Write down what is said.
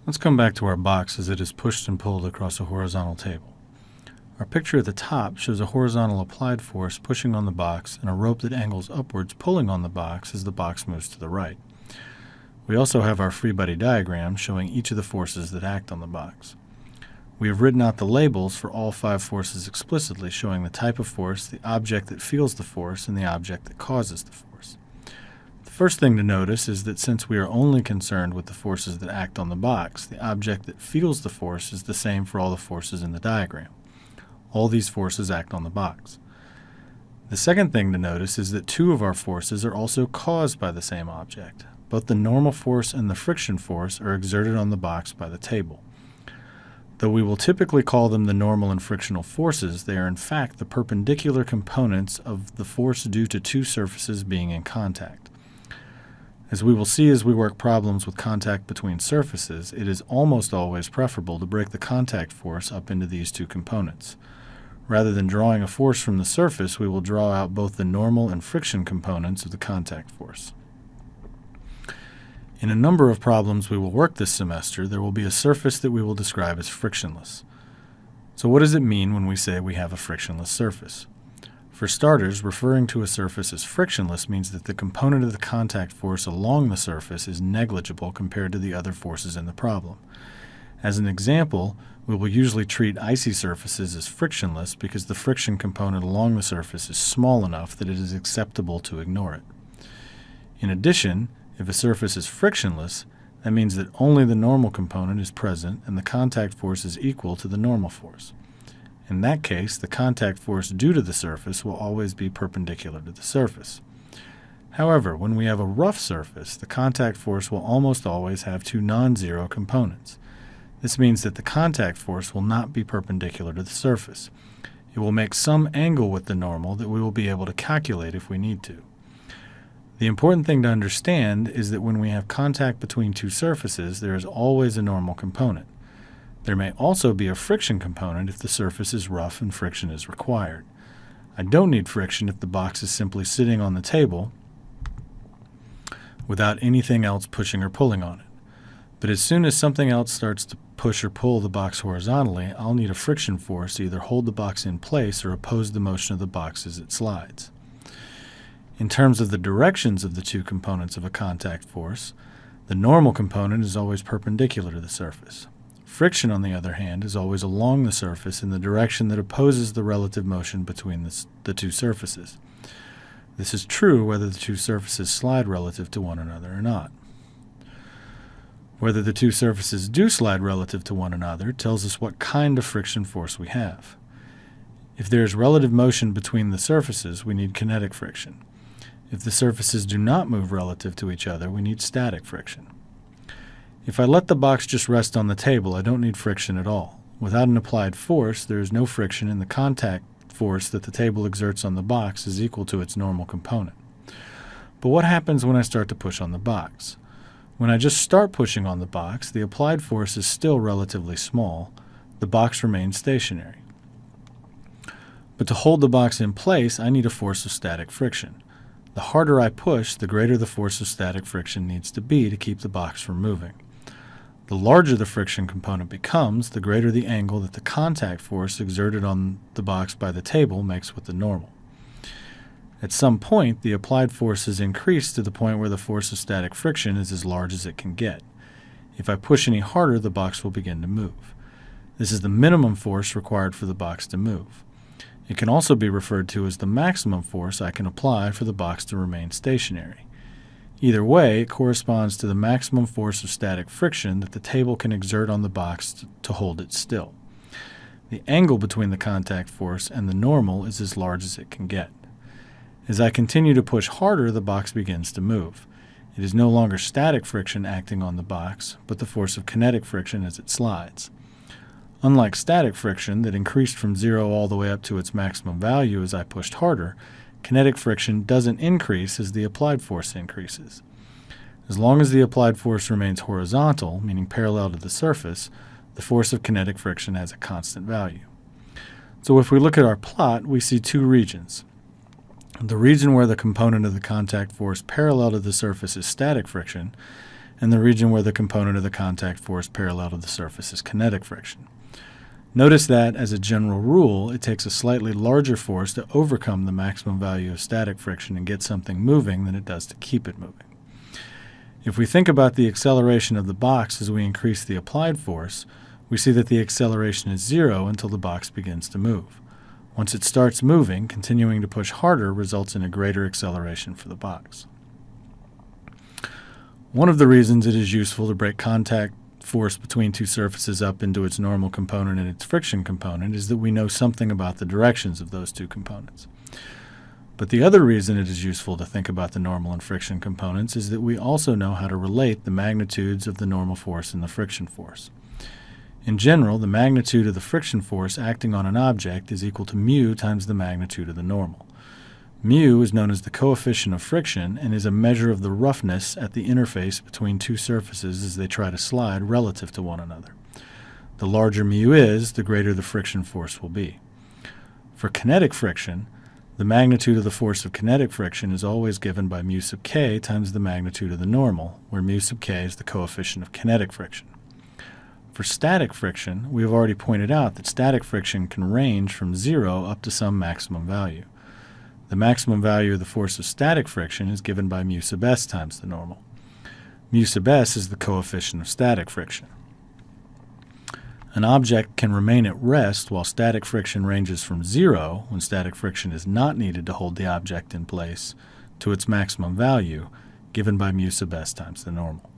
Let's come back to our box as it is pushed and pulled across a horizontal table. Our picture at the top shows a horizontal applied force pushing on the box and a rope that angles upwards pulling on the box as the box moves to the right. We also have our free body diagram showing each of the forces that act on the box. We have written out the labels for all 5 forces explicitly, showing the type of force, the object that feels the force, and the object that causes the force. The first thing to notice is that since we are only concerned with the forces that act on the box, the object that feels the force is the same for all the forces in the diagram. All these forces act on the box. The second thing to notice is that 2 of our forces are also caused by the same object. Both the normal force and the friction force are exerted on the box by the table. Though we will typically call them the normal and frictional forces, they are in fact the perpendicular components of the force due to 2 surfaces being in contact. As we will see as we work problems with contact between surfaces, it is almost always preferable to break the contact force up into these 2 components. Rather than drawing a force from the surface, we will draw out both the normal and friction components of the contact force. In a number of problems we will work this semester, there will be a surface that we will describe as frictionless. So what does it mean when we say we have a frictionless surface? For starters, referring to a surface as frictionless means that the component of the contact force along the surface is negligible compared to the other forces in the problem. As an example, we will usually treat icy surfaces as frictionless because the friction component along the surface is small enough that it is acceptable to ignore it. In addition, if a surface is frictionless, that means that only the normal component is present and the contact force is equal to the normal force. In that case, the contact force due to the surface will always be perpendicular to the surface. However, when we have a rough surface, the contact force will almost always have 2 non-zero components. This means that the contact force will not be perpendicular to the surface. It will make some angle with the normal that we will be able to calculate if we need to. The important thing to understand is that when we have contact between 2 surfaces, there is always a normal component. There may also be a friction component if the surface is rough and friction is required. I don't need friction if the box is simply sitting on the table without anything else pushing or pulling on it. But as soon as something else starts to push or pull the box horizontally, I'll need a friction force to either hold the box in place or oppose the motion of the box as it slides. In terms of the directions of the 2 components of a contact force, the normal component is always perpendicular to the surface. Friction, on the other hand, is always along the surface in the direction that opposes the relative motion between the 2 surfaces. This is true whether the 2 surfaces slide relative to one another or not. Whether the 2 surfaces do slide relative to one another tells us what kind of friction force we have. If there is relative motion between the surfaces, we need kinetic friction. If the surfaces do not move relative to each other, we need static friction. If I let the box just rest on the table, I don't need friction at all. Without an applied force, there is no friction, and the contact force that the table exerts on the box is equal to its normal component. But what happens when I start to push on the box? When I just start pushing on the box, the applied force is still relatively small. The box remains stationary. But to hold the box in place, I need a force of static friction. The harder I push, the greater the force of static friction needs to be to keep the box from moving. The larger the friction component becomes, the greater the angle that the contact force exerted on the box by the table makes with the normal. At some point, the applied force is increased to the point where the force of static friction is as large as it can get. If I push any harder, the box will begin to move. This is the minimum force required for the box to move. It can also be referred to as the maximum force I can apply for the box to remain stationary. Either way, it corresponds to the maximum force of static friction that the table can exert on the box to hold it still. The angle between the contact force and the normal is as large as it can get. As I continue to push harder, the box begins to move. It is no longer static friction acting on the box, but the force of kinetic friction as it slides. Unlike static friction that increased from 0 all the way up to its maximum value as I pushed harder, kinetic friction doesn't increase as the applied force increases. As long as the applied force remains horizontal, meaning parallel to the surface, the force of kinetic friction has a constant value. So if we look at our plot, we see 2 regions. The region where the component of the contact force parallel to the surface is static friction, and the region where the component of the contact force parallel to the surface is kinetic friction. Notice that, as a general rule, it takes a slightly larger force to overcome the maximum value of static friction and get something moving than it does to keep it moving. If we think about the acceleration of the box as we increase the applied force, we see that the acceleration is 0 until the box begins to move. Once it starts moving, continuing to push harder results in a greater acceleration for the box. One of the reasons it is useful to break contact force between two surfaces up into its normal component and its friction component is that we know something about the directions of those two components. But the other reason it is useful to think about the normal and friction components is that we also know how to relate the magnitudes of the normal force and the friction force. In general, the magnitude of the friction force acting on an object is equal to mu times the magnitude of the normal. Mu is known as the coefficient of friction and is a measure of the roughness at the interface between two surfaces as they try to slide relative to one another. The larger mu is, the greater the friction force will be. For kinetic friction, the magnitude of the force of kinetic friction is always given by mu sub k times the magnitude of the normal, where mu sub k is the coefficient of kinetic friction. For static friction, we have already pointed out that static friction can range from 0 up to some maximum value. The maximum value of the force of static friction is given by mu sub s times the normal. Mu sub s is the coefficient of static friction. An object can remain at rest while static friction ranges from 0, when static friction is not needed to hold the object in place, to its maximum value, given by mu sub s times the normal.